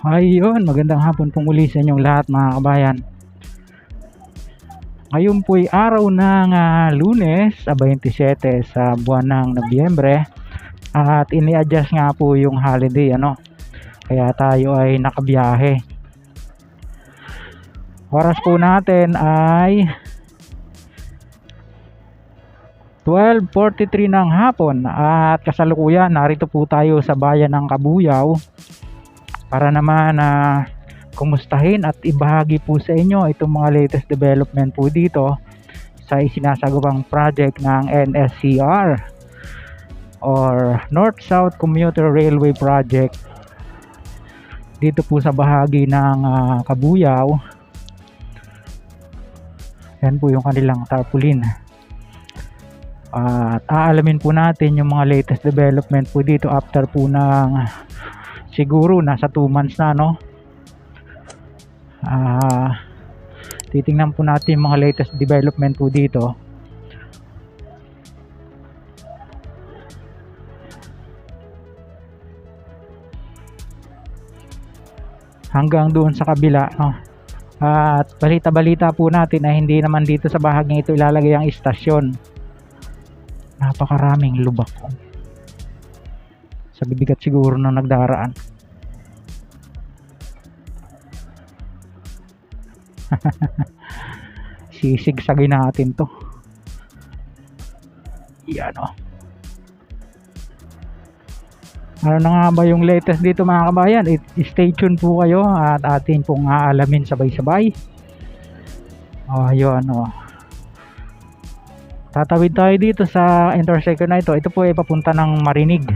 Ayun, magandang hapon pong muli sa inyong lahat mga kabayan. Ngayon po'y araw ng Lunes, 27 sa buwan ng Nobyembre. At ini-adjust nga po yung holiday, kaya tayo ay nakabiyahe. Oras po natin ay 12:43 ng hapon. At kasalukuyan, narito po tayo sa bayan ng Kabuyao para naman kumustahin at ibahagi po sa inyo itong mga latest development po dito sa isinasagawang project ng NSCR or North-South Commuter Railway Project dito po sa bahagi ng Kabuyao. Yan po yung kanilang tarpaulin. At aalamin po natin yung mga latest development po dito after po ng siguro nasa 2 months na, titingnan po natin mga latest development po dito. Hanggang doon sa kabila, At balita-balita po natin na hindi naman dito sa bahaging ito ilalagay ang istasyon. Napakaraming lubak sa bibigat siguro na nagdaraan. Sisigsagin natin to. Yan Ano na nga ba yung latest dito mga kabayan? Stay tuned po kayo at atin pong aalamin sabay-sabay. Ayun Tatawid tayo dito sa intersection na ito. Ito po ay papunta ng Marinig.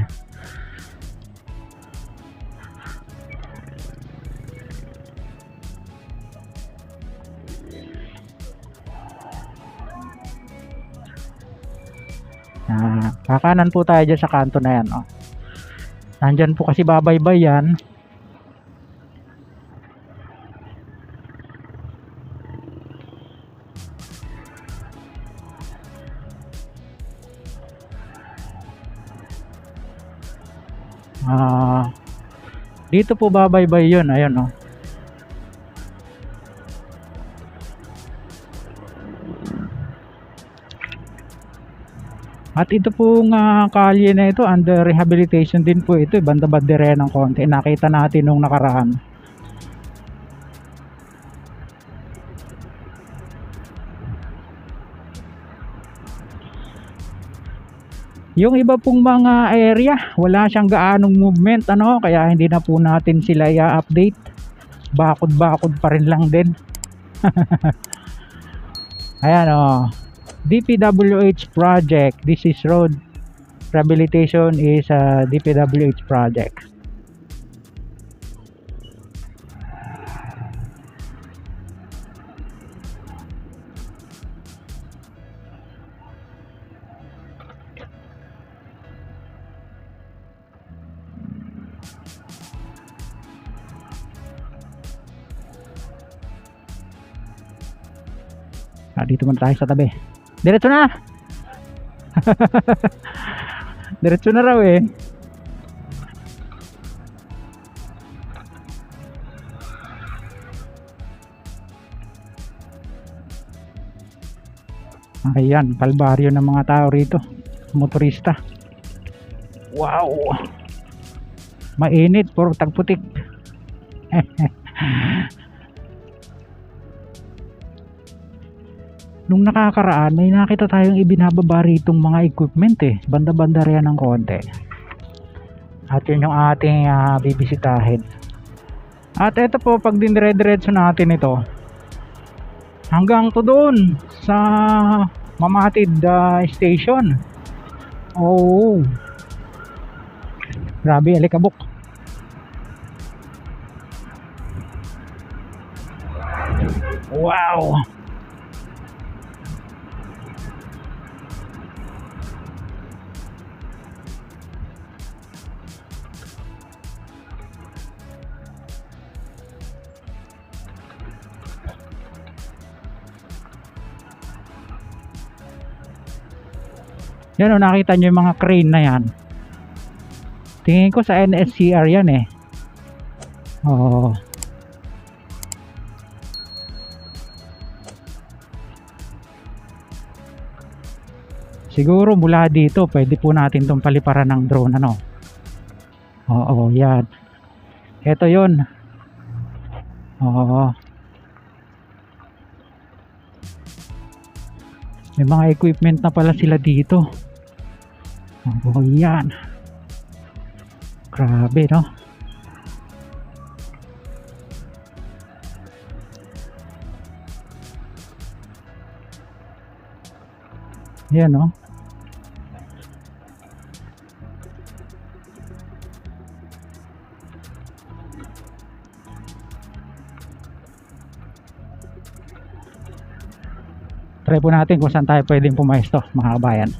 Kakanan po tayo dyan sa kanto na yan. Nandyan po kasi babaybay yan. Dito po babaybay yun. Ayun At ito pong kalye na ito under rehabilitation din po ito, banda-bandere ng konti. Nakita natin nung nakaraan. Yung iba pong mga area, wala siyang gaanong movement, kaya hindi na po natin sila i-update. Bakod-bakod pa rin lang din. Ayan DPWH project. This is road rehabilitation is a DPWH project. Dito muna tayo sa tabi. Diretso na. Diretso na raw Ayan, palbaryo ng mga tao rito, motorista. Wow, mainit, puro tagputik. Nung nakakaraan, may nakita tayong ibinababa ritong mga equipment banda-banda rin ng konti. At yun yung ating bibisitahin. At ito po, pag dinire-diretso natin ito hanggang to doon sa Mamatid station. Grabe, alikabok. Wow. Yan nakita nyo yung mga crane na yan. Tingin ko sa NSCR yan Oo. Siguro mula dito pwede po natin itong paliparan ng drone, ano. Oo, yan. Ito yun. Oo. May mga equipment na pala sila dito. Oo, yan. Grabe, no? Yan, no? Try po natin kung saan tayo pwedeng pumaesto, mga kabayan.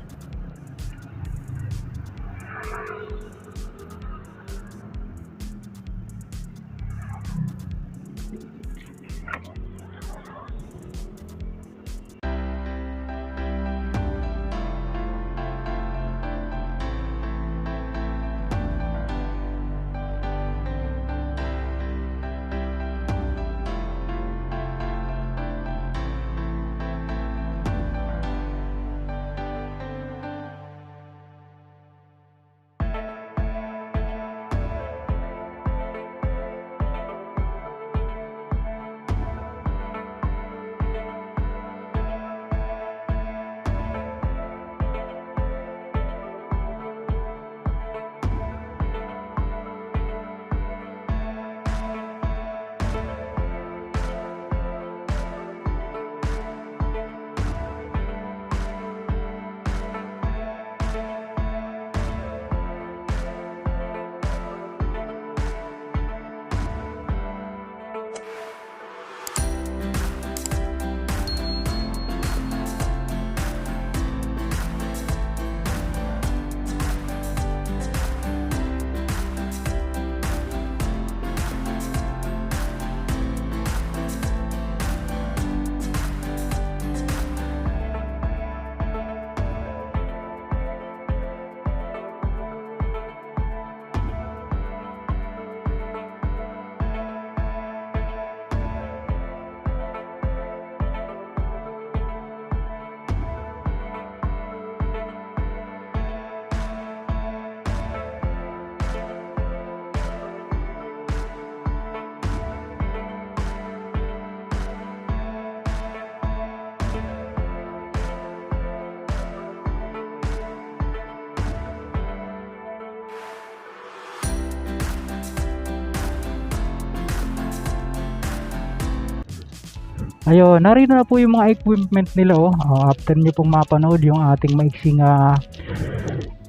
Ayun, narito na po yung mga equipment nila, oh. After nyo pong mapanood yung ating maiksing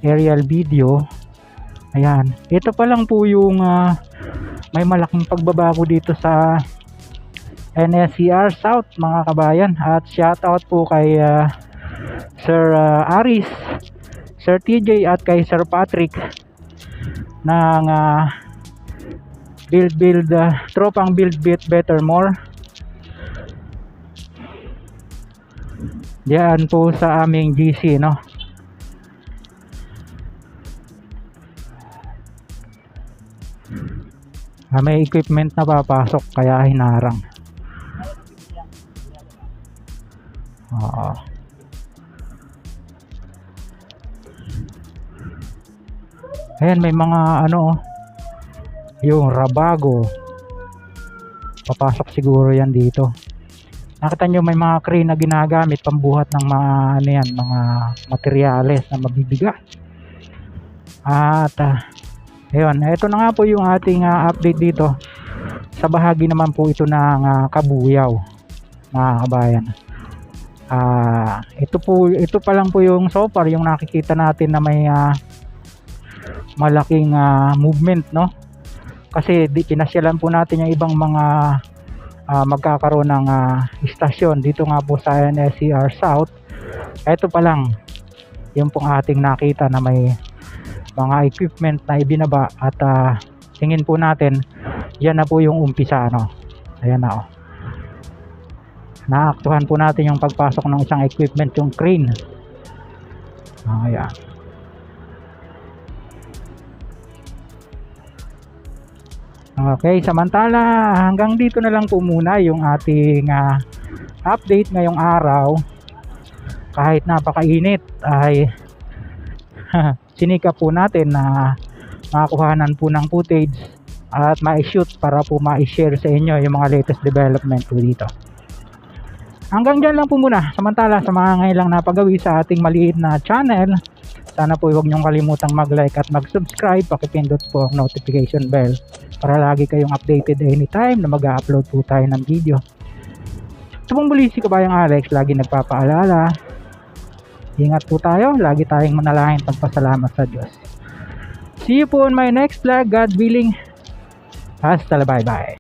aerial video, ayan, ito pa lang po yung may malaking pagbabago dito sa NSCR South, mga kabayan. At shout out po kay Sir Aris, Sir TJ at kay Sir Patrick ng tropang Build Better More. Diyan po sa aming GC, no. May equipment na papasok kaya hinarang. Oo. Ayan, may mga ano, yung Rabago. Papasok siguro yan dito. Nakita nyo may mga crane na ginagamit pambuhat ng mga ano yan, mga materyales na mabibigat. At ayun, ito na nga po yung ating update dito. Sa bahagi naman po ito ng Kabuyaw, mga kabayan. Ito pa lang po yung so far yung nakikita natin na may malaking movement, no? Kasi pinasyalan po natin yung ibang mga magkakaroon ng istasyon dito nga po sa NSCR South. Ito pa lang yung pong ating nakita na may mga equipment na ibinaba. At tingin po natin yan na po yung umpisa, no? Ayan na, oh. Naaktuhan po natin yung pagpasok ng isang equipment, yung crane. Ayan. Okay, samantala hanggang dito na lang po muna yung ating update ngayong araw. Kahit napakainit ay sinikap po natin na makakuhanan po ng footage at ma-shoot para po ma-share sa inyo yung mga latest development po dito. Hanggang dyan lang po muna. Samantala sa mga ngayon lang napagawi sa ating maliit na channel, sana po huwag nyong kalimutang mag-like at mag-subscribe. Pakipindot po ang notification bell para lagi kayong updated anytime na mag-upload po tayo ng video. Ito pong muli si Kabayang Alex, lagi nagpapaalala, ingat po tayo, lagi tayong manalangin pagpasalamat sa Diyos. See you po on my next vlog, God willing. Hasta la, bye bye.